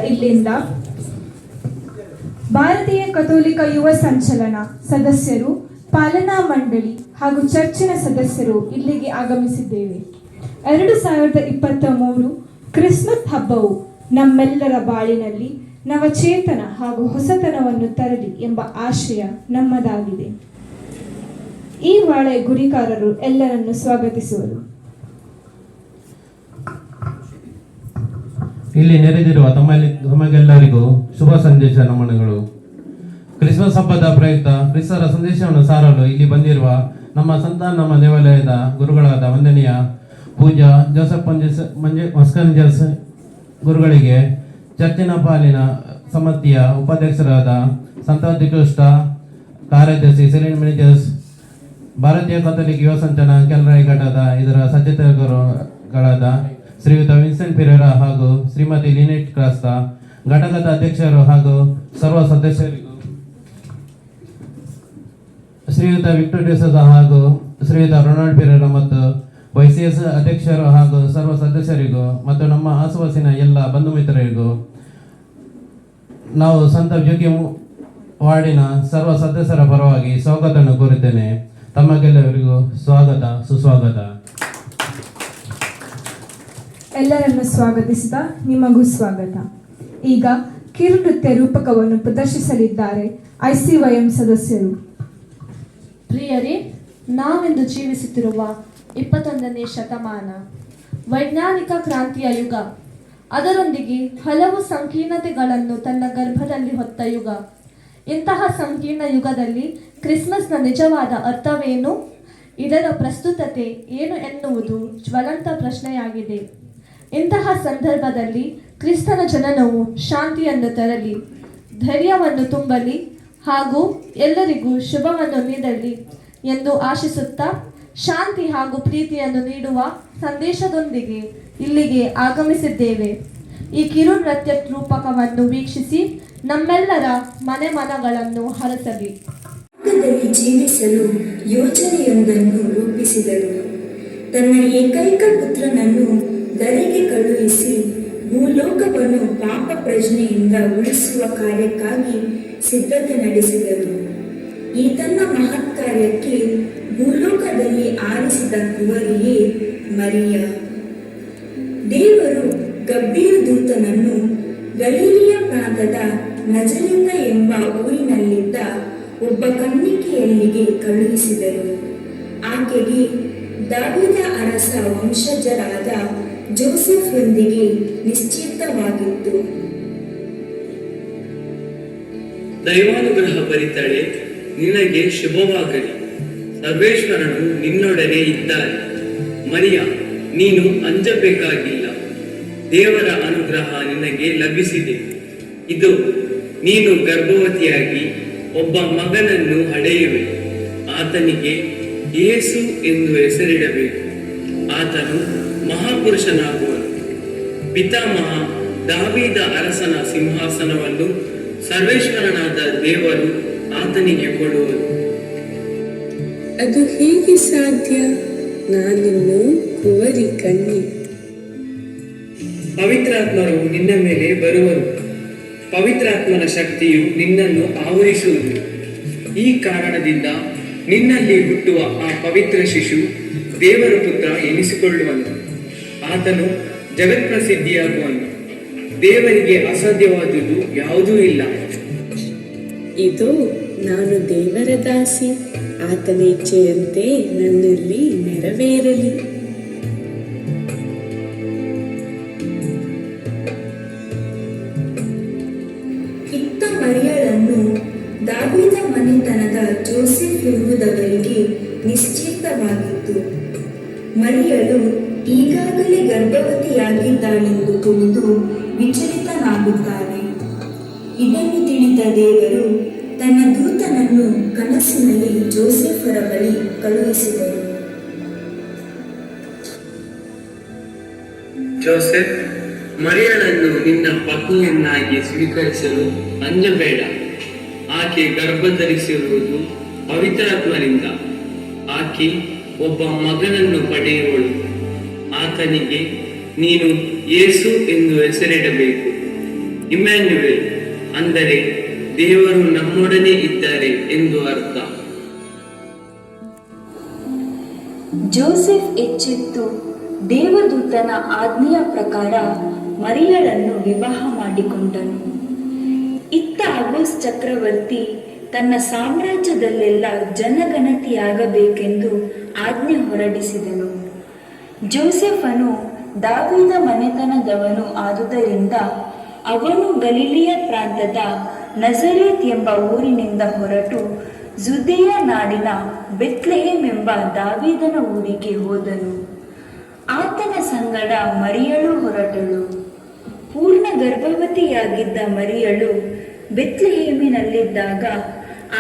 ಇಲ್ಲಿಂದ ಭಾರತೀಯ ಕಥೋಲಿಕ ಯುವ ಸಂಚಲನ ಸದಸ್ಯರು, ಪಾಲನಾ ಮಂಡಳಿ ಹಾಗೂ ಚರ್ಚಿನ ಸದಸ್ಯರು ಇಲ್ಲಿಗೆ ಆಗಮಿಸಿದ್ದೇವೆ. 2023 ಕ್ರಿಸ್ಮಸ್ ಹಬ್ಬವು ನಮ್ಮೆಲ್ಲರ ಬಾಳಿನಲ್ಲಿ ನವಚೇತನ ಹಾಗೂ ಹೊಸತನವನ್ನು ತರಲಿ ಎಂಬ ಆಶಯ ನಮ್ಮದಾಗಿದೆ. ಈ ವಾಳೆ ಗುರಿಕಾರರು ಎಲ್ಲರನ್ನು ಸ್ವಾಗತಿಸುವರು. ಇಲ್ಲಿ ನೆರೆದಿರುವ ತಮಗೆಲ್ಲರಿಗೂ ಶುಭ ಸಂದೇಶ ನಮನಗಳು. ಕ್ರಿಸ್ಮಸ್ ಹಬ್ಬದ ಪ್ರಯುಕ್ತ ಕ್ರಿಸ್ತರ ಸಂದೇಶವನ್ನು ಸಾರಲು ಇಲ್ಲಿ ಬಂದಿರುವ ನಮ್ಮ ಸಂತಾನ ದೇವಾಲಯದ ಗುರುಗಳಾದ ವಂದನೀಯ ಪೂಜಾ ಜೋಸೆಫ್ ಮಸ್ಕಂಜಸ್ ಗುರುಗಳಿಗೆ, ಚರ್ಚಿನ ಪಾಲಿನ ಸಮಿತಿಯ ಉಪಾಧ್ಯಕ್ಷರಾದ ಸಂತಾಧಿಕೃಷ್ಟ ಕಾರ್ಯದರ್ಶಿ ಸೆಲಿನ್ ಮಿನಿಜಸ್, ಭಾರತೀಯ ಕಥೋಲಿಕ ಯುವ ಸಂಚಲನ ಕೆಳರಾಯಿ ಘಟಕದ ಇದರ ಸಚೇತಕರುಗಳಾದ ಶ್ರೀಯುತ ವಿನ್ಸೆಂಟ್ ಪೆರೇರಾ ಹಾಗೂ ಶ್ರೀಮತಿ ಲಿನೆಟ್ ಕ್ರಾಸ್ತಾ, ಘಟಕದ ಅಧ್ಯಕ್ಷರು ಹಾಗೂ ಸರ್ವ ಸದಸ್ಯರಿಗೂ, ಶ್ರೀಯುತ ವಿಕ್ಟರ್ ಡಿಸೋಜಾ ಹಾಗೂ ಶ್ರೀಯುತ ರೊನಾಲ್ಡ್ ಪೆರೇರಾ ಮತ್ತು YCS ಅಧ್ಯಕ್ಷರು ಹಾಗೂ ಸರ್ವ ಸದಸ್ಯರಿಗೂ ಮತ್ತು ನಮ್ಮ ಆಸುವಾಸಿನ ಎಲ್ಲ ಬಂಧು ಮಿತ್ರರಿಗೂ ನಾವು ಸಂತ ಜೋಗಿ ವಾರ್ಡಿನ ಸರ್ವ ಸದಸ್ಯರ ಪರವಾಗಿ ಸ್ವಾಗತವನ್ನು ಕೋರುತ್ತೇನೆ. ತಮಗೆಲ್ಲರಿಗೂ ಸ್ವಾಗತ, ಸುಸ್ವಾಗತ. ಎಲ್ಲರನ್ನು ಸ್ವಾಗತಿಸಿದ ನಿಮಗೂ ಸ್ವಾಗತ. ಈಗ ಕಿರುನೃತ್ಯ ರೂಪಕವನ್ನು ಪ್ರದರ್ಶಿಸಲಿದ್ದಾರೆ ICYM ಸದಸ್ಯರು. ಪ್ರಿಯರೇ, ನಾವೆಂದು ಜೀವಿಸುತ್ತಿರುವ 21ನೇ ಶತಮಾನ ವೈಜ್ಞಾನಿಕ ಕ್ರಾಂತಿಯ ಯುಗ, ಅದರೊಂದಿಗೆ ಹಲವು ಸಂಕೀರ್ಣತೆಗಳನ್ನು ತನ್ನ ಗರ್ಭದಲ್ಲಿ ಹೊತ್ತ ಯುಗ. ಇಂತಹ ಸಂಕೀರ್ಣ ಯುಗದಲ್ಲಿ ಕ್ರಿಸ್ಮಸ್ನ ನಿಜವಾದ ಅರ್ಥವೇನು, ಇದರ ಪ್ರಸ್ತುತತೆ ಏನು ಎನ್ನುವುದು ಜ್ವಲಂತ ಪ್ರಶ್ನೆಯಾಗಿದೆ. ಇಂತಹ ಸಂದರ್ಭದಲ್ಲಿ ಕ್ರಿಸ್ತನ ಜನನವು ಶಾಂತಿಯನ್ನು ತರಲಿ, ಧೈರ್ಯವನ್ನು ತುಂಬಲಿ ಹಾಗೂ ಎಲ್ಲರಿಗೂ ಶುಭವನ್ನು ನೀಡಲಿ ಎಂದು ಆಶಿಸುತ್ತಾ, ಶಾಂತಿ ಹಾಗೂ ಪ್ರೀತಿಯನ್ನು ನೀಡುವ ಸಂದೇಶದೊಂದಿಗೆ ಇಲ್ಲಿಗೆ ಆಗಮಿಸಿದ್ದೇವೆ. ಈ ಕಿರು ನೃತ್ಯ ರೂಪಕವನ್ನು ವೀಕ್ಷಿಸಿ ನಮ್ಮೆಲ್ಲರ ಮನಗಳನ್ನು ಹರಸಲಿ. ಜೀವಿಸಲು ಯೋಜನೆಯೊಂದನ್ನು ರೂಪಿಸಿದರು. ತನ್ನ ಏಕೈಕ ಪುತ್ರನನ್ನು ಧರೆಗೆ ಕಳುಹಿಸಿ ಭೂಲೋಕವನ್ನು ಪಾಪ ಪ್ರಜ್ಞೆಯಿಂದ ಉಳಿಸುವ ಕಾರ್ಯಕ್ಕಾಗಿ ಸಿದ್ಧತೆ ನಡೆಸಿದರು. ಈ ತನ್ನ ಮಹತ್ ಕಾರ್ಯಕ್ಕೆ ಭೂಲೋಕದಲ್ಲಿ ಆರಿಸಿದ ಕುವರಿಯೇ ಮರಿಯ. ದೇವರು ಗಬ್ರಿಯಲ್ ದೂತನನ್ನು ಗಲೀಲಿಯ ಪ್ರಾಂತದ ನಜರೇತ ಎಂಬ ಊರಿನಲ್ಲಿದ್ದ ಒಬ್ಬ ಕನ್ನಿಕೆಯಲ್ಲಿಗೆ ಕಳುಹಿಸಿದರು. ಆಕೆಗೆ ದಾವೀದ ಅರಸ ವಂಶಜರಾದ ಜೋಸೆಫ್ರೊಂದಿಗೆ ನಿಶ್ಚಿತವಾಗಿತ್ತು. ದೈವಾನುಗ್ರಹ ಭರಿತಳೆ, ನಿನಗೆ ಶುಭವಾಗಲಿ, ಸರ್ವೇಶ್ವರನು ನಿನ್ನೊಡನೆ ಇದ್ದಾನೆ. ಮರಿಯ, ನೀನು ಅಂಜಬೇಕಾಗಿಲ್ಲ, ದೇವರ ಅನುಗ್ರಹ ನಿನಗೆ ಲಭಿಸಿದೆ. ಇದು ನೀನು ಗರ್ಭವತಿಯಾಗಿ ಒಬ್ಬ ಮಗನನ್ನು ಹಡೆಯುವೆ, ಆತನಿಗೆ ಯೇಸು ಎಂದು ಹೆಸರಿಡಬೇಕು. ಆತನು ಮಹಾಪುರುಷನಾಗುವನು. ಪಿತಾಮಹ ದಾವೀದ ಅರಸನ ಸಿಂಹಾಸನವನ್ನು ಸರ್ವೇಶ್ವರನಾದ ದೇವರು ಆತನಿಗೆ ಕೊಡುವನು. ಅದು ಹೇಗೆ ಸಾಧ್ಯ? ನಾನಿನ್ನು ಕುವರಿ ಕನ್ಯೆ. ಪವಿತ್ರಾತ್ಮರು ನಿನ್ನ ಮೇಲೆ ಬರುವರು, ಪವಿತ್ರಾತ್ಮನ ಶಕ್ತಿಯು ನಿನ್ನನ್ನು ಆವರಿಸುವುದು. ಈ ಕಾರಣದಿಂದ ನಿನ್ನಲ್ಲಿ ಹುಟ್ಟುವ ಆ ಪವಿತ್ರ ಶಿಶು ದೇವರ ಪುತ್ರ ಎನಿಸಿಕೊಳ್ಳುವನು. ಆತನು ಜಗತ್ಪ್ರಸಿದ್ಧಿಯಾಗುವನು. ದೇವರಿಗೆ ಅಸಾಧ್ಯವಾದುದು ಯಾವುದೂ ಇಲ್ಲ. ಇದು ನಾನು ದೇವರ ದಾಸಿ, ಆತನ ಇಚ್ಛೆಯಂತೆ ನನ್ನಲ್ಲಿ ನೆರವೇರಲಿ. ಇತ್ತ ಮರಿಯಳನ್ನು ದಾವೀದ ಮನೆತನದ ಜೋಸೆಫ್ ಎಂಬುದವರಿಗೆ ನಿಶ್ಚಿತವಾಗಿತ್ತು. ಮರಿಯಳು ಈಗಾಗಲೇ ಗರ್ಭವತಿಯಾಗಿದ್ದಾಳೆಂದು ತಿಳಿದು ವಿಚಲಿತನಾಗುತ್ತಾನೆ. ಇದನ್ನು ತಿಳಿದ ದೇವರು ತನ್ನ ದೂತನನ್ನು ಕನಸಿನಲ್ಲಿ ಜೋಸೆಫರ ಬಳಿ ಕಳುಹಿಸಿದರು. ಜೋಸೆಫ್, ಮರಿಯಳನ್ನು ನಿನ್ನ ಪತ್ನಿಯನ್ನಾಗಿ ಸ್ವೀಕರಿಸಲು ಅಂಜಬೇಡ. ಆಕೆ ಗರ್ಭಧರಿಸಿರುವುದು ಪವಿತ್ರಾತ್ಮರಿಂದ. ಆಕೆ ಒಬ್ಬ ಮಗನನ್ನು ಪಡೆಯುವಳು. ಆತನಿಗೆ ನೀನು ಯೇಸು ಎಂದು ಹೆಸರಿಡಬೇಕು. ಇಮ್ಯಾನ್ಯುವೆಲ್ ಅಂದರೆ ದೇವರು ನಮ್ಮೊಡನೆ ಇದ್ದಾರೆ ಎಂದು ಅರ್ಥ. ಜೋಸೆಫ್ ಎಚ್ಚೆತ್ತು ದೇವದೂತನ ಆಜ್ಞೆಯ ಪ್ರಕಾರ ಮರಿಯಳನ್ನು ವಿವಾಹ ಮಾಡಿಕೊಂಡನು. ಇತ್ತ ಆಗಸ್ಟ್ ಚಕ್ರವರ್ತಿ ತನ್ನ ಸಾಮ್ರಾಜ್ಯದಲ್ಲೆಲ್ಲ ಜನಗಣತಿಯಾಗಬೇಕೆಂದು ಆಜ್ಞೆ ಹೊರಡಿಸಿದನು. ಜೋಸೆಫನು ದಾವೀದ ಮನೆತನದವನು ಆದುದರಿಂದ ಅವನು ಗಲಿಲಿಯ ಪ್ರಾಂತದ ನಜರೇತ್ ಎಂಬ ಊರಿನಿಂದ ಹೊರಟು ಜುದೇಯ ನಾಡಿನ ಬೆತ್ಲೆಹೇಮ್ ಎಂಬ ದಾವೀದನ ಊರಿಗೆ ಹೋದನು. ಆತನ ಸಂಗಡ ಮರಿಯಳು ಹೊರಟಳು. ಪೂರ್ಣ ಗರ್ಭವತಿಯಾಗಿದ್ದ ಮರಿಯಳು ಬೆತ್ಲೆಹೇಮಿನಲ್ಲಿದ್ದಾಗ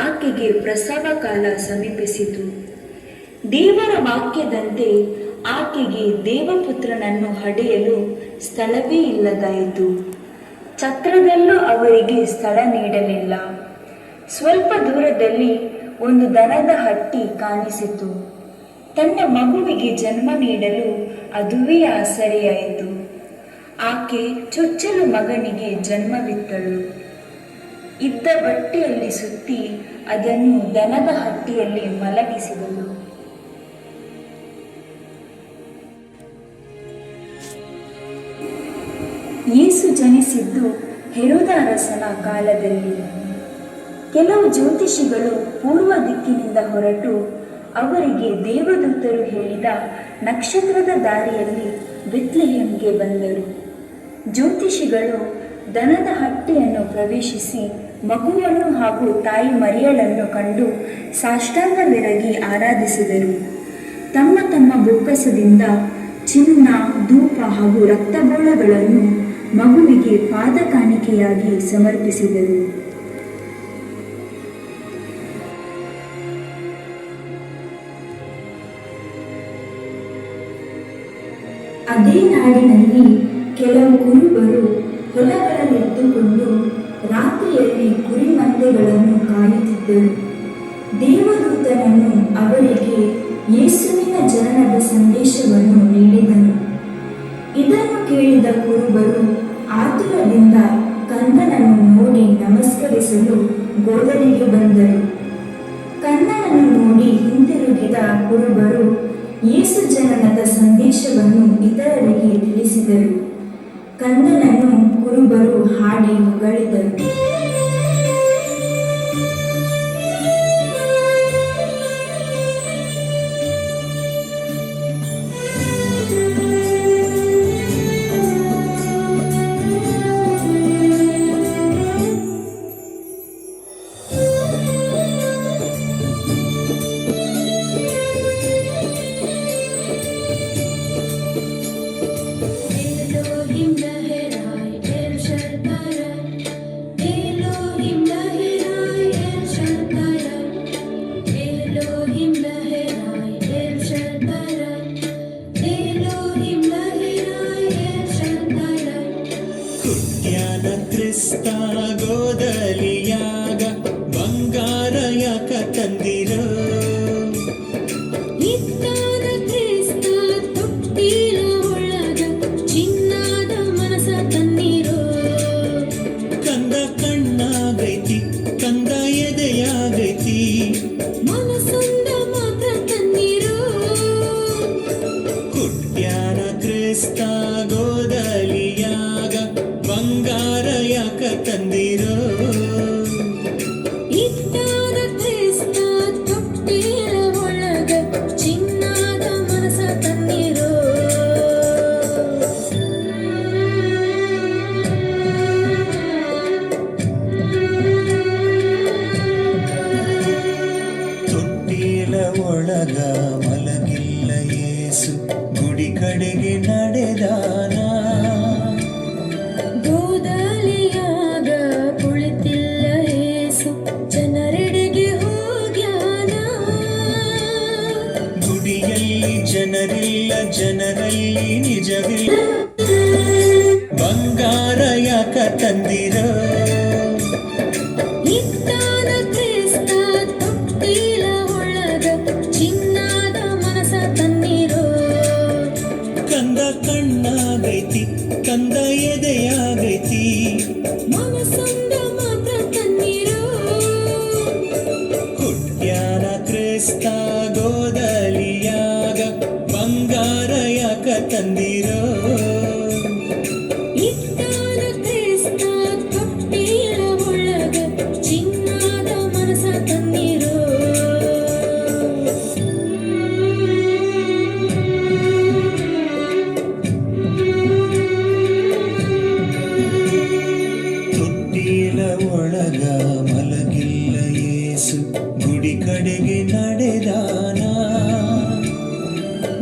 ಆಕೆಗೆ ಪ್ರಸವ ಕಾಲ ಸಮೀಪಿಸಿತು. ದೇವರ ವಾಕ್ಯದಂತೆ ಆಕೆಗೆ ದೇವಪುತ್ರನನ್ನು ಹಡೆಯಲು ಸ್ಥಳವೇ ಇಲ್ಲದಾಯಿತು. ಛತ್ರದಲ್ಲೂ ಅವರಿಗೆ ಸ್ಥಳ ನೀಡಲಿಲ್ಲ. ಸ್ವಲ್ಪ ದೂರದಲ್ಲಿ ಒಂದು ದನದ ಹಟ್ಟಿ ಕಾಣಿಸಿತು. ತನ್ನ ಮಗುವಿಗೆ ಜನ್ಮ ನೀಡಲು ಅದುವೇ ಆಸರೆಯಾಯಿತು. ಆಕೆ ಚೊಚ್ಚಲು ಮಗನಿಗೆ ಜನ್ಮವಿತ್ತಳು. ಇದ್ದ ಬಟ್ಟೆಯಲ್ಲಿ ಸುತ್ತಿ ಅದನ್ನು ದನದ ಹಟ್ಟಿಯಲ್ಲಿ ಮಲಗಿಸಿದಳು. ಯೇಸು ಜನಿಸಿದ್ದು ಹೆರೋದ ಅರಸನ ಕಾಲದಲ್ಲಿ. ಕೆಲವು ಜ್ಯೋತಿಷಿಗಳು ಪೂರ್ವ ದಿಕ್ಕಿನಿಂದ ಹೊರಟು ಅವರಿಗೆ ದೇವದೂತರು ಹೇಳಿದ ನಕ್ಷತ್ರದ ದಾರಿಯಲ್ಲಿ ಬೆತ್ಲೆಹೇಮ್ಗೆ ಬಂದರು. ಜ್ಯೋತಿಷಿಗಳು ದನದ ಹಟ್ಟಿಯನ್ನು ಪ್ರವೇಶಿಸಿ ಮಗುವನ್ನು ಹಾಗೂ ತಾಯಿ ಮರಿಯಳನ್ನು ಕಂಡು ಸಾಷ್ಟಾಂಗವೆರಗಿ ಆರಾಧಿಸಿದರು. ತಮ್ಮ ತಮ್ಮ ಬೊಕ್ಕಸದಿಂದ ಚಿನ್ನ, ಧೂಪ ಹಾಗೂ ರಕ್ತಬೋಳಗಳನ್ನು ಮಗುವಿಗೆ ಪಾದ ಕಾಣಿಕೆಯಾಗಿ ಸಮರ್ಪಿಸಿದರು. ಅದೇ ನಾಡಿನಲ್ಲಿ ಕೆಲವು ಕುರುಬರು ಹೊಲಗಳಲ್ಲಿದ್ದುಕೊಂಡು ರಾತ್ರಿಯಲ್ಲಿ ಕುರಿಮಂದೆಗಳನ್ನು ಕಾಯುತ್ತಿದ್ದರು. ದೇವದೂತನನ್ನು ಅವರಿಗೆ ಯೇಸುವಿನ ಜನನದ ಸಂದೇಶವನ್ನು ನೀಡಿದನು. ಇದನ್ನು ಕೇಳಿದ ಕುರುಬರು ಆತುರದಿಂದ ಕಂದನನ್ನು ನೋಡಿ ನಮಸ್ಕರಿಸಲು ಗೋದಲಿಗೆ ಬಂದರು. ಕಂದನನ್ನು ನೋಡಿ ಹಿಂತಿರುಗಿದ ಕುರುಬರು ಯೇಸು ಜನನದ ಸಂದೇಶವನ್ನು ಇತರರಿಗೆ ತಿಳಿಸಿದರು. ಕಂದನನ್ನು ಕುರುಬರು ಹಾಡಿ ಹೊಗಳಿದರು. ಕ್ರಿಸ್ತ ಗೋದಲಿಯಾಗ ಬಂಗಾರ ಯಾಕ ತಂದಿರೋ ಇತ್ತಾದ ಕ್ರಿಸ್ತ ತೊಟ್ಟಿಲ ಒಳಗ ಚಿನ್ನದ ಮನಸ ತನ್ನಿರೋ ಕಂದ ಕಣ್ಣಾಗೈತಿ ಕಂದ ಎದೆಯಾಗೈತಿ ಮನಸೊಂದ ಮಾತ್ರ ತನ್ನಿರೋ ಕುಟ್ಯಾನ ಕ್ರಿಸ್ತ ಗೋದಲಿಯಾಗ ಬಂಗಾರ ಯಾಕ ತಂದಿರೋ ಇತ್ತಾದ ಕ್ರಿಸ್ತ ತೊಟ್ಟಿಲ ಒಳಗ ಚಿನ್ನದ ಮನಸ ತನ್ನಿರೋ ತೊಟ್ಟಿಲ ಒಳಗ ಮಲಗಿಲ್ಲ ಯೇಸು ಗುಡಿ ಕಡೆಗೆ ನಡೆದಾನ ಗೋದಲಿಯಾಗ ಎದೆಯಾಗೈತಿ ಮನಸಂದ ಮಾತ್ರ ತನ್ನೀರು ಹುಟ್ಟ್ಯಾನ ಕ್ರಿಸ್ತ ಗೋದಲಿಯಾಗ ಬಂಗಾರ ಯಾಕ ತಂದಿರೋ ಇದ್ದಾನ ಕ್ರಿಸ್ತ ತೊಟ್ಟಿಲ ಒಳಗ ಚಿನ್ನದ ಮನಸ ತನ್ನೀರು ತೊಟ್ಟಿಲ ಒಳಗ ಮಲಗಿಲ್ಲ ಯೇಸು ಗುಡಿ ಕಡೆಗೆ ನಡೆದಾನ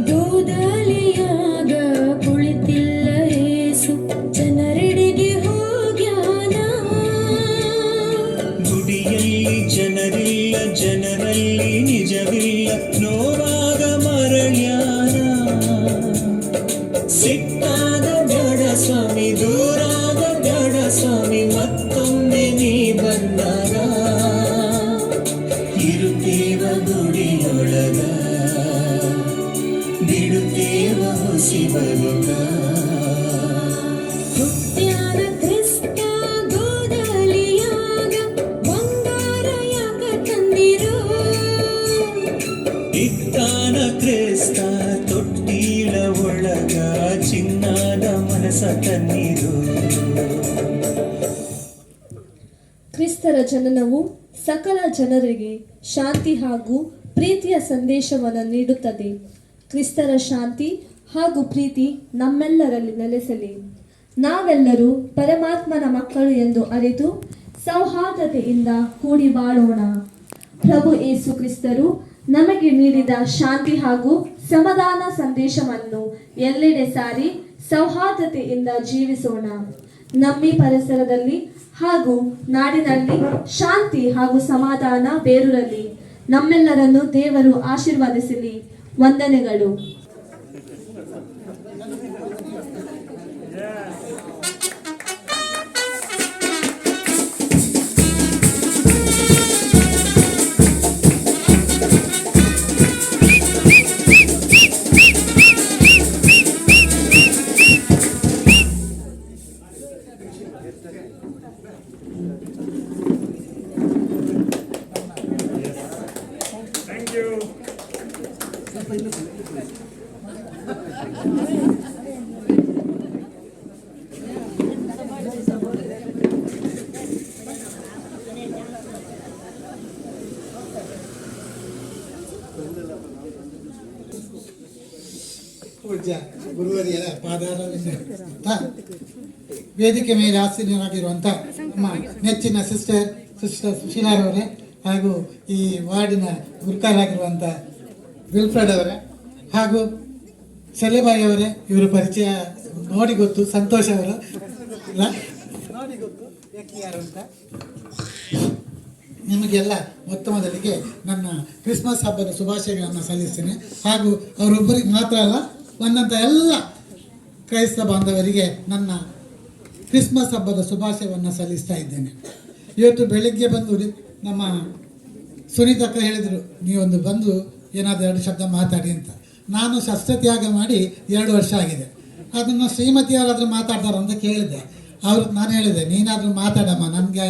ಗೋದಲಿಯಾಗ ಕುಳಿತಿಲ್ಲ ಏಸು ಜನರೆಡೆಗೆ ಹೋಗ್ಯಾನ ಗುಡಿಯಲ್ಲಿ ಜನರಿಲ್ಲ ಜನರಲ್ಲಿ ನಿಜವಿಲ್ಲ ನೋವಾಗ ಮರಳ್ಯಾನ ಸಿಟ್ಟಾದ ಬೇಡ ಸ್ವಾಮಿ ದೂರಾದ ಬೇಡ ಸ್ವಾಮಿ ಮತ್ತೊಮ್ಮೆ ನೀ ಬಂದಾಗ ಇರುತ್ತೇವ ಗುಡಿಯೊಳಗ ಬಿಡುತ್ತೇವ ಹುಸಿ ಬದುಕ ಹುಟ್ಟ್ಯಾನ ಕ್ರಿಸ್ತ ಗೋದಲಿಯಾಗ ಬಂಗಾರ ಯಾಕ ತಂದಿರೋ ಇದ್ದಾನ ಕ್ರಿಸ್ತ ತೊಟ್ಟಿಲ ಒಳಗ ಚಿನ್ನದ ಮನಸ ತನ್ನಿರು ಕ್ರಿಸ್ತರ ಜನನವು ಸಕಲ ಜನರಿಗೆ ಶಾಂತಿ ಹಾಗೂ ಪ್ರೀತಿಯ ಸಂದೇಶವನ್ನು ನೀಡುತ್ತದೆ. ಕ್ರಿಸ್ತರ ಶಾಂತಿ ಹಾಗೂ ಪ್ರೀತಿ ನಮ್ಮೆಲ್ಲರಲ್ಲಿ ನೆಲೆಸಲಿ. ನಾವೆಲ್ಲರೂ ಪರಮಾತ್ಮನ ಮಕ್ಕಳು ಎಂದು ಅರಿತು ಸೌಹಾರ್ದತೆಯಿಂದ ಕೂಡಿ ಬಾಳೋಣ. ಪ್ರಭು ಯೇಸು ಕ್ರಿಸ್ತರು ನಮಗೆ ನೀಡಿದ ಶಾಂತಿ ಹಾಗೂ ಸಮಾಧಾನ ಸಂದೇಶವನ್ನು ಎಲ್ಲೆಡೆ ಸಾರಿ ಸೌಹಾರ್ದತೆಯಿಂದ ಜೀವಿಸೋಣ. ನಮ್ಮ ಪರಿಸರದಲ್ಲಿ ಹಾಗೂ ನಾಡಿನಲ್ಲಿ ಶಾಂತಿ ಹಾಗೂ ಸಮಾಧಾನ ಬೇರೂರಲಿ. ನಮ್ಮೆಲ್ಲರನ್ನು ದೇವರು ಆಶೀರ್ವದಿಸಲಿ. ವಂದನೆಗಳು. ಪೂಜ್ಯ ಗುರುವರಿಯರ ಪಾದಾರವಿಂದ ವೇದಿಕೆ ಮೇಲೆ ಆಸೀನರಾಗಿರುವಂಥ ನಮ್ಮ ನೆಚ್ಚಿನ ಸಿಸ್ಟರ್ ಸುಶೀಲಾರವರೇ ಹಾಗೂ ಈ ವಾರ್ಡಿನ ಗುರುಕಾರಾಗಿರುವಂಥ ವಿಲ್ಫ್ರೆಡ್ ಅವರೇ ಹಾಗೂ ಸೆಲೆಬಾಯಿ ಅವರೇ, ಇವರು ಪರಿಚಯ ನೋಡಿ ಗೊತ್ತು. ಸಂತೋಷ್ ಅವರು ನೋಡಿ ಗೊತ್ತು ಯಾರು ಅಂತ. ನಿಮಗೆಲ್ಲ ಮೊತ್ತ ಮೊದಲಿಗೆ ನನ್ನ ಕ್ರಿಸ್ಮಸ್ ಹಬ್ಬದ ಶುಭಾಶಯಗಳನ್ನು ಸಲ್ಲಿಸ್ತೇನೆ. ಹಾಗೂ ಅವರೊಬ್ಬರಿಗೆ ಮಾತ್ರ ಅಲ್ಲ, ಬಂದಂಥ ಎಲ್ಲ ಕ್ರೈಸ್ತ ಬಾಂಧವರಿಗೆ ನನ್ನ ಕ್ರಿಸ್ಮಸ್ ಹಬ್ಬದ ಶುಭಾಶಯವನ್ನು ಸಲ್ಲಿಸ್ತಾ ಇದ್ದೇನೆ. ಇವತ್ತು ಬೆಳಗ್ಗೆ ಬಂದು ನಮ್ಮ ಸುನೀತಕ್ಕ ಹೇಳಿದರು, ನೀವೊಂದು ಬಂದು ಏನಾದರೂ 2 ಶಬ್ದ ಮಾತಾಡಿ ಅಂತ. ನಾನು ಶಸ್ತ್ರತ್ಯಾಗ ಮಾಡಿ 2 ವರ್ಷ ಆಗಿದೆ. ಅದನ್ನು ಶ್ರೀಮತಿಯವರಾದರೂ ಮಾತಾಡ್ತಾರ ಅಂತ ಕೇಳಿದ್ದೆ. ನಾನು ಹೇಳಿದೆ, ನೀನಾದರೂ ಮಾತಾಡಮ್ಮ, ನನಗೆ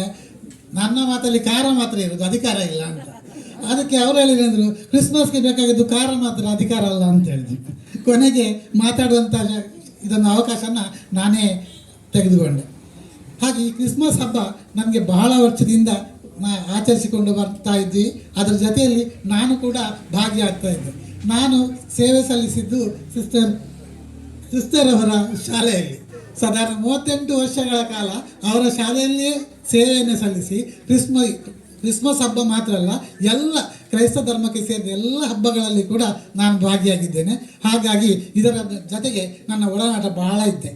ನನ್ನ ಮಾತಲ್ಲಿ ಕಾರ ಮಾತ್ರ ಇರೋದು, ಅಧಿಕಾರ ಇಲ್ಲ ಅಂತ. ಅದಕ್ಕೆ ಅವರು ಹೇಳಿದ್ರು, ಕ್ರಿಸ್ಮಸ್ಗೆ ಬೇಕಾಗಿದ್ದು ಕಾರ ಮಾತ್ರ, ಅಧಿಕಾರ ಅಲ್ಲ ಅಂತ ಹೇಳಿದ್ರು. ಕೊನೆಗೆ ಮಾತಾಡುವಂಥ ಇದೊಂದು ಅವಕಾಶನ ನಾನೇ ತೆಗೆದುಕೊಂಡೆ. ಹಾಗೆ ಈ ಕ್ರಿಸ್ಮಸ್ ಹಬ್ಬ ನಮಗೆ ಬಹಳ ವರ್ಷದಿಂದ ಆಚರಿಸಿಕೊಂಡು ಬರ್ತಾ ಇದ್ವಿ. ಅದರ ಜೊತೆಯಲ್ಲಿ ನಾನು ಕೂಡ ಭಾಗಿಯಾಗ್ತಾ ಇದ್ದೆ. ನಾನು ಸೇವೆ ಸಲ್ಲಿಸಿದ್ದು ಸಿಸ್ಟರ್ ಅವರ ಶಾಲೆಯಲ್ಲಿ ಸಾಧಾರಣ 38 ವರ್ಷಗಳ ಕಾಲ ಅವರ ಶಾಲೆಯಲ್ಲಿಯೇ ಸೇವೆಯನ್ನು ಸಲ್ಲಿಸಿ ಕ್ರಿಸ್ಮಸ್ ಹಬ್ಬ ಮಾತ್ರ ಅಲ್ಲ, ಎಲ್ಲ ಕ್ರೈಸ್ತ ಧರ್ಮಕ್ಕೆ ಸೇರಿದ ಎಲ್ಲ ಹಬ್ಬಗಳಲ್ಲಿ ಕೂಡ ನಾನು ಭಾಗಿಯಾಗಿದ್ದೇನೆ. ಹಾಗಾಗಿ ಇದರ ಜೊತೆಗೆ ನನ್ನ ಒಡನಾಟ ಬಹಳ ಇದ್ದೆ.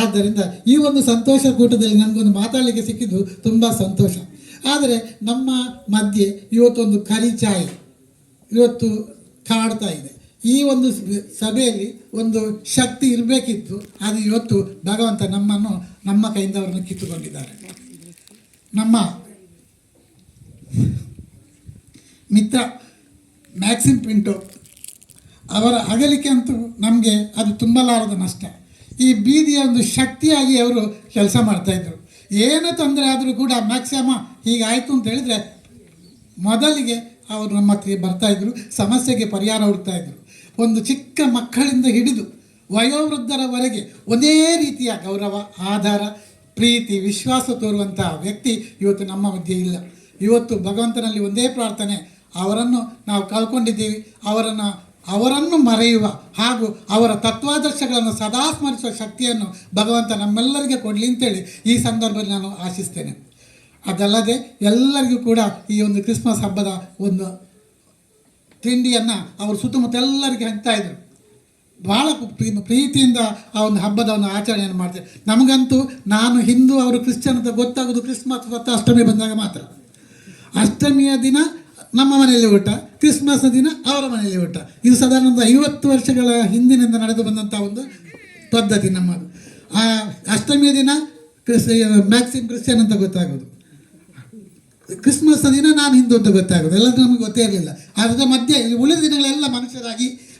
ಆದ್ದರಿಂದ ಈ ಒಂದು ಸಂತೋಷ ಕೂಟದಲ್ಲಿ ನನಗೊಂದು ಮಾತಾಡಲಿಕ್ಕೆ ಸಿಕ್ಕಿದ್ದು ತುಂಬ ಸಂತೋಷ. ಆದರೆ ನಮ್ಮ ಮಧ್ಯೆ ಇವತ್ತೊಂದು ಕರಿಚಾಯಿ ಇವತ್ತು ಕಾಡ್ತಾ ಇದೆ. ಈ ಒಂದು ಸಭೆಯಲ್ಲಿ ಒಂದು ಶಕ್ತಿ ಇರಬೇಕಿತ್ತು, ಅದು ಇವತ್ತು ಭಗವಂತ ನಮ್ಮ ಕೈಯಿಂದ ಅವರನ್ನು ಕಿತ್ತುಕೊಂಡಿದ್ದಾರೆ. ನಮ್ಮ ಮಿತ್ರ ಮ್ಯಾಕ್ಸಿಮ್ ಪಿಂಟೋ ಅವರ ಅಗಲಿಕೆ ಅಂತೂ ನಮಗೆ ಅದು ತುಂಬಲಾರದ ನಷ್ಟ. ಈ ಬೀದಿಯ ಒಂದು ಶಕ್ತಿಯಾಗಿ ಅವರು ಕೆಲಸ ಮಾಡ್ತಾಯಿದ್ರು. ಏನು ತೊಂದರೆ ಆದರೂ ಕೂಡ ಮ್ಯಾಕ್ಸಿಮಮ್ ಹೀಗಾಯಿತು ಅಂತ ಹೇಳಿದರೆ ಮೊದಲಿಗೆ ಅವರು ನಮ್ಮ ಹತ್ರ ಬರ್ತಾಯಿದ್ರು, ಸಮಸ್ಯೆಗೆ ಪರಿಹಾರ ಹುಡುಕ್ತಾಯಿದ್ರು. ಒಂದು ಚಿಕ್ಕ ಮಕ್ಕಳಿಂದ ಹಿಡಿದು ವಯೋವೃದ್ಧರವರೆಗೆ ಒಂದೇ ರೀತಿಯ ಗೌರವ, ಆಧಾರ, ಪ್ರೀತಿ, ವಿಶ್ವಾಸ ತೋರುವಂಥ ವ್ಯಕ್ತಿ ಇವತ್ತು ನಮ್ಮ ಮಧ್ಯೆ ಇಲ್ಲ. ಇವತ್ತು ಭಗವಂತನಲ್ಲಿ ಒಂದೇ ಪ್ರಾರ್ಥನೆ, ಅವರನ್ನು ನಾವು ಕಳ್ಕೊಂಡಿದ್ದೀವಿ, ಅವರನ್ನು ಮರೆಯುವ ಹಾಗೂ ಅವರ ತತ್ವಾದರ್ಶಗಳನ್ನು ಸದಾ ಸ್ಮರಿಸುವ ಶಕ್ತಿಯನ್ನು ಭಗವಂತ ನಮ್ಮೆಲ್ಲರಿಗೆ ಕೊಡಲಿ ಅಂತೇಳಿ ಈ ಸಂದರ್ಭದಲ್ಲಿ ನಾನು ಆಶಿಸ್ತೇನೆ. ಅದಲ್ಲದೆ ಎಲ್ಲರಿಗೂ ಕೂಡ ಈ ಒಂದು ಕ್ರಿಸ್ಮಸ್ ಹಬ್ಬದ ಒಂದು ತಿಂಡಿಯನ್ನು ಅವರು ಸುತ್ತಮುತ್ತ ಎಲ್ಲರಿಗೆ ಹಂಚ್ತಾಯಿದ್ರು. ಭಾಳ ಪ್ರೀತಿಯಿಂದ ಆ ಒಂದು ಹಬ್ಬದ ಒಂದು ಆಚರಣೆಯನ್ನು ಮಾಡ್ತೇವೆ. ನಮಗಂತೂ ನಾನು ಹಿಂದೂ, ಅವರು ಕ್ರಿಶ್ಚಿಯನ್ ಅಂತ ಗೊತ್ತಾಗೋದು ಕ್ರಿಸ್ಮಸ್ ಮತ್ತು ಅಷ್ಟಮಿ ಬಂದಾಗ ಮಾತ್ರ. ಅಷ್ಟಮಿಯ ದಿನ ನಮ್ಮ ಮನೆಯಲ್ಲಿ ಊಟ, ಕ್ರಿಸ್ಮಸ್ನ ದಿನ ಅವರ ಮನೆಯಲ್ಲಿ ಊಟ. ಇದು ಸಾಧಾರಣ ಒಂದು 50 ವರ್ಷಗಳ ಹಿಂದಿನಿಂದ ನಡೆದು ಬಂದಂಥ ಒಂದು ಪದ್ಧತಿ ನಮ್ಮದು. ಆ ಅಷ್ಟಮಿಯ ದಿನ ಮ್ಯಾಕ್ಸಿಮ್ ಕ್ರಿಶ್ಚಿಯನ್ ಅಂತ ಗೊತ್ತಾಗೋದು, ಕ್ರಿಸ್ಮಸ್ನ ದಿನ ನಾನು ಹಿಂದೂ ಅಂತ ಗೊತ್ತಾಗೋದು. ಎಲ್ಲದೂ ನಮಗೆ ಗೊತ್ತೇ ಇರಲಿಲ್ಲ. ಅದರ ಮಧ್ಯೆ ಉಳಿದ ದಿನಗಳೆಲ್ಲ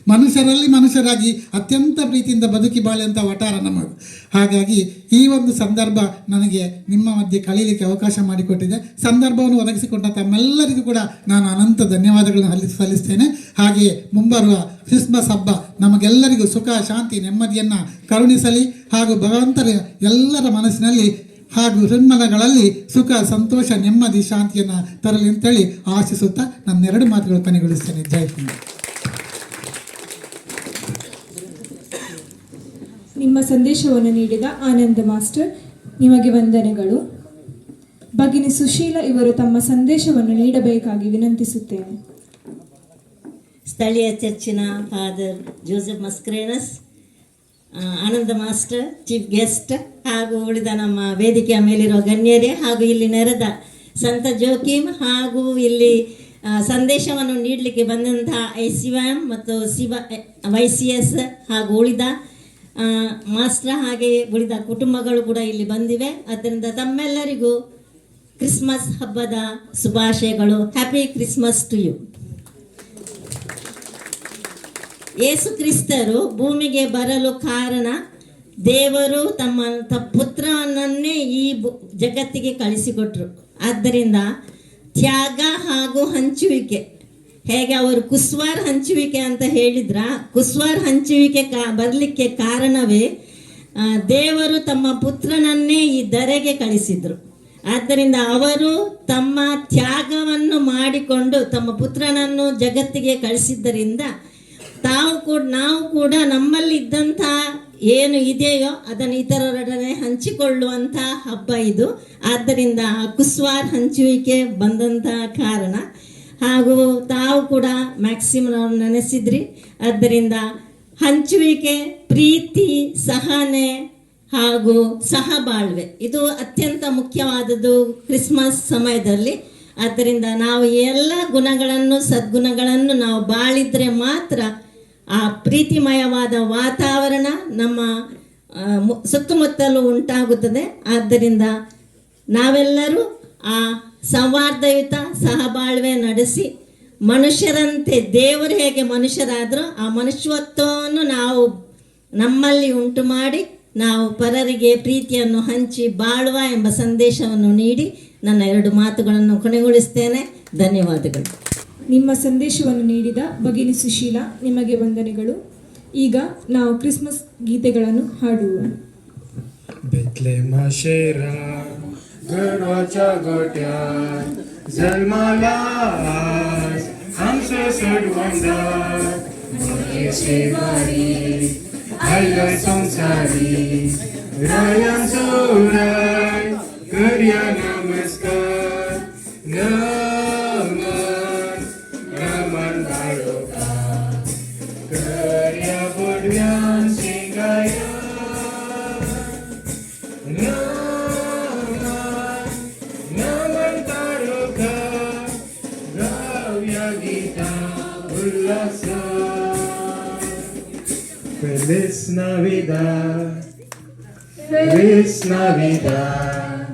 ಮನುಷ್ಯರಲ್ಲಿ ಮನುಷ್ಯರಾಗಿ ಅತ್ಯಂತ ಪ್ರೀತಿಯಿಂದ ಬದುಕಿ ಬಾಳುವಂಥ ವಟಾರ ನಮ್ಮದು. ಹಾಗಾಗಿ ಈ ಒಂದು ಸಂದರ್ಭ ನನಗೆ ನಿಮ್ಮ ಮಧ್ಯೆ ಕಳೀಲಿಕ್ಕೆ ಅವಕಾಶ ಮಾಡಿಕೊಟ್ಟಿದೆ. ಸಂದರ್ಭವನ್ನು ಒದಗಿಸಿಕೊಂಡ ತಮ್ಮೆಲ್ಲರಿಗೂ ಕೂಡ ನಾನು ಅನಂತ ಧನ್ಯವಾದಗಳನ್ನು ಸಲ್ಲಿಸ್ತೇನೆ. ಹಾಗೆಯೇ ಮುಂಬರುವ ಕ್ರಿಸ್ಮಸ್ ಹಬ್ಬ ನಮಗೆಲ್ಲರಿಗೂ ಸುಖ, ಶಾಂತಿ, ನೆಮ್ಮದಿಯನ್ನು ಕರುಣಿಸಲಿ ಹಾಗೂ ಭಗವಂತರ ಎಲ್ಲರ ಮನಸ್ಸಿನಲ್ಲಿ ಹಾಗೂ ಹೃನ್ಮನಗಳಲ್ಲಿ ಸುಖ, ಸಂತೋಷ, ನೆಮ್ಮದಿ, ಶಾಂತಿಯನ್ನು ತರಲಿ ಅಂತೇಳಿ ಆಶಿಸುತ್ತಾ ನನ್ನ 2 ಮಾತುಗಳು ಕೊನೆಗೊಳಿಸ್ತೇನೆ. ಜೈ ಹಿಂದ್. ನಿಮ್ಮ ಸಂದೇಶವನ್ನು ನೀಡಿದ ಆನಂದ ಮಾಸ್ಟರ್, ನಿಮಗೆ ವಂದನೆಗಳು. ಭಗಿನಿ ಸುಶೀಲ ಇವರು ತಮ್ಮ ಸಂದೇಶವನ್ನು ನೀಡಬೇಕಾಗಿ ವಿನಂತಿಸುತ್ತೇನೆ. ಸ್ಥಳೀಯ ಚರ್ಚಿನ ಫಾದರ್ ಜೋಸೆಫ್ ಮಸ್ಕ್ರೇನಸ್, ಆನಂದ ಮಾಸ್ಟರ್, ಚೀಫ್ ಗೆಸ್ಟ್ ಹಾಗೂ ಉಳಿದ ನಮ್ಮ ವೇದಿಕೆಯ ಮೇಲಿರುವ ಗಣ್ಯರೇ ಹಾಗೂ ಇಲ್ಲಿ ನೆರೆದ ಸಂತ ಜೋಕಿಮ್ ಹಾಗೂ ಇಲ್ಲಿ ಸಂದೇಶವನ್ನು ನೀಡಲಿಕ್ಕೆ ಬಂದಂತಹ ICYM ಮತ್ತು YCS ಹಾಗೂ ಉಳಿದ ಮಾಸ್ಟರ್ ಹಾಗೆ ಉಳಿದ ಕುಟುಂಬಗಳು ಕೂಡ ಇಲ್ಲಿ ಬಂದಿವೆ. ಆದ್ದರಿಂದ ತಮ್ಮೆಲ್ಲರಿಗೂ ಕ್ರಿಸ್ಮಸ್ ಹಬ್ಬದ ಶುಭಾಶಯಗಳು. Happy Christmas to you. Yesu ಕ್ರಿಸ್ತರು ಭೂಮಿಗೆ ಬರಲು ಕಾರಣ, ದೇವರು ತಮ್ಮ ಪುತ್ರನನ್ನೇ ಈ ಜಗತ್ತಿಗೆ ಕಳಿಸಿಕೊಟ್ರು. ಆದ್ದರಿಂದ ತ್ಯಾಗ ಹಾಗೂ ಹಂಚುವಿಕೆ, ಹೇಗೆ ಅವರು ಕುಸ್ವಾರ್ ಹಂಚುವಿಕೆ ಅಂತ ಹೇಳಿದ್ರ, ಕುಸ್ವಾರ್ ಹಂಚುವಿಕೆ ಬರಲಿಕ್ಕೆ ಕಾರಣವೇ ದೇವರು ತಮ್ಮ ಪುತ್ರನನ್ನೇ ಈ ಧರೆಗೆ ಕಳಿಸಿದ್ರು. ಆದ್ದರಿಂದ ಅವರು ತಮ್ಮ ತ್ಯಾಗವನ್ನು ಮಾಡಿಕೊಂಡು ತಮ್ಮ ಪುತ್ರನನ್ನು ಜಗತ್ತಿಗೆ ಕಳಿಸಿದ್ದರಿಂದ ನಾವು ಕೂಡ ನಮ್ಮಲ್ಲಿದ್ದಂಥ ಏನು ಇದೆಯೋ ಅದನ್ನು ಇತರರೊಡನೆ ಹಂಚಿಕೊಳ್ಳುವಂಥ ಹಬ್ಬ ಇದು. ಆದ್ದರಿಂದ ಕುಸ್ವಾರ್ ಹಂಚುವಿಕೆ ಬಂದಂತಹ ಕಾರಣ ಹಾಗೂ ತಾವು ಕೂಡ ಮ್ಯಾಕ್ಸಿಮಮ್ ನೆನೆಸಿದ್ರಿ. ಆದ್ದರಿಂದ ಹಂಚುವಿಕೆ, ಪ್ರೀತಿ, ಸಹನೆ ಹಾಗೂ ಸಹಬಾಳ್ವೆ ಇದು ಅತ್ಯಂತ ಮುಖ್ಯವಾದದ್ದು ಕ್ರಿಸ್ಮಸ್ ಸಮಯದಲ್ಲಿ. ಆದ್ದರಿಂದ ನಾವು ಎಲ್ಲ ಗುಣಗಳನ್ನು, ಸದ್ಗುಣಗಳನ್ನು ನಾವು ಬಾಳಿದ್ರೆ ಮಾತ್ರ ಆ ಪ್ರೀತಿಮಯವಾದ ವಾತಾವರಣ ನಮ್ಮ ಸುತ್ತಮುತ್ತಲೂ ಉಂಟಾಗುತ್ತದೆ. ಆದ್ದರಿಂದ ನಾವೆಲ್ಲರೂ ಆ ಸೌಹಾರ್ದಯುತ ಸಹಬಾಳ್ವೆ ನಡೆಸಿ ಮನುಷ್ಯರಂತೆ ದೇವರು ಹೇಗೆ ಮನುಷ್ಯರಾದರೂ ಆ ಮನುಷ್ಯತ್ವವನ್ನು ನಾವು ನಮ್ಮಲ್ಲಿ ಉಂಟು ಮಾಡಿ ನಾವು ಪರರಿಗೆ ಪ್ರೀತಿಯನ್ನು ಹಂಚಿ ಬಾಳುವ ಎಂಬ ಸಂದೇಶವನ್ನು ನೀಡಿ ನನ್ನ 2 ಮಾತುಗಳನ್ನು ಕೊನೆಗೊಳಿಸ್ತೇನೆ. ಧನ್ಯವಾದಗಳು. ನಿಮ್ಮ ಸಂದೇಶವನ್ನು ನೀಡಿದ ಭಗಿನಿ ಸುಶೀಲ, ನಿಮಗೆ ವಂದನೆಗಳು. ಈಗ ನಾವು ಕ್ರಿಸ್ಮಸ್ ಗೀತೆಗಳನ್ನು ಹಾಡುವ. गर्वाच्या गोट्यात जन्मालास आमचो सोडवंदार शेवारी आयलो संसारी रायांचो राय करया नमस्कार नमन नमन बाळोका करया बोडव्यान शेंगाया Feliz Navidad, Feliz Navidad,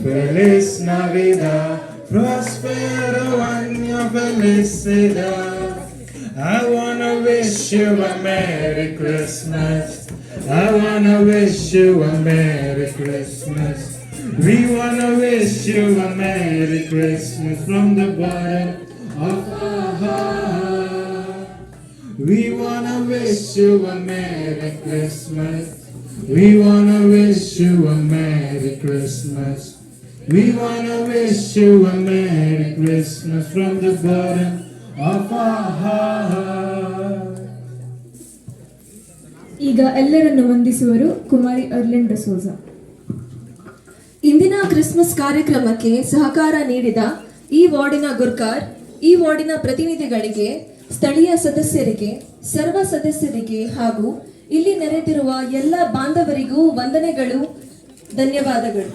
Feliz Navidad, prospero año felicidad. I wanna wish you a Merry Christmas, I wanna wish you a Merry Christmas. We wanna wish you a Merry Christmas from the bottom of our heart. We wanna wish you a Merry Christmas. We wanna wish you a Merry Christmas. We wanna wish you a Merry Christmas from the bottom of our heart. ಈಗ ಎಲ್ಲರನ್ನು ವಂದಿಸುವರು ಕುಮಾರಿ ಅರ್ಲಿನ್ ಡಿಸೋಜ. ಇಂದಿನ Christmas ಕಾರ್ಯಕ್ರಮಕ್ಕೆ ಸಹಕಾರ ನೀಡಿದ ಈ ವಾರ್ಡಿನ ಗುರ್ಕಾರ್, ಈ ವಾರ್ಡಿನ ಪ್ರತಿನಿಧಿಗಳಿಗೆ, ಸ್ಥಳೀಯ ಸದಸ್ಯರಿಗೆ, ಸರ್ವ ಸದಸ್ಯರಿಗೆ ಹಾಗೂ ಇಲ್ಲಿ ನೆರೆದಿರುವ ಎಲ್ಲ ಬಾಂಧವರಿಗೂ ವಂದನೆಗಳು, ಧನ್ಯವಾದಗಳು.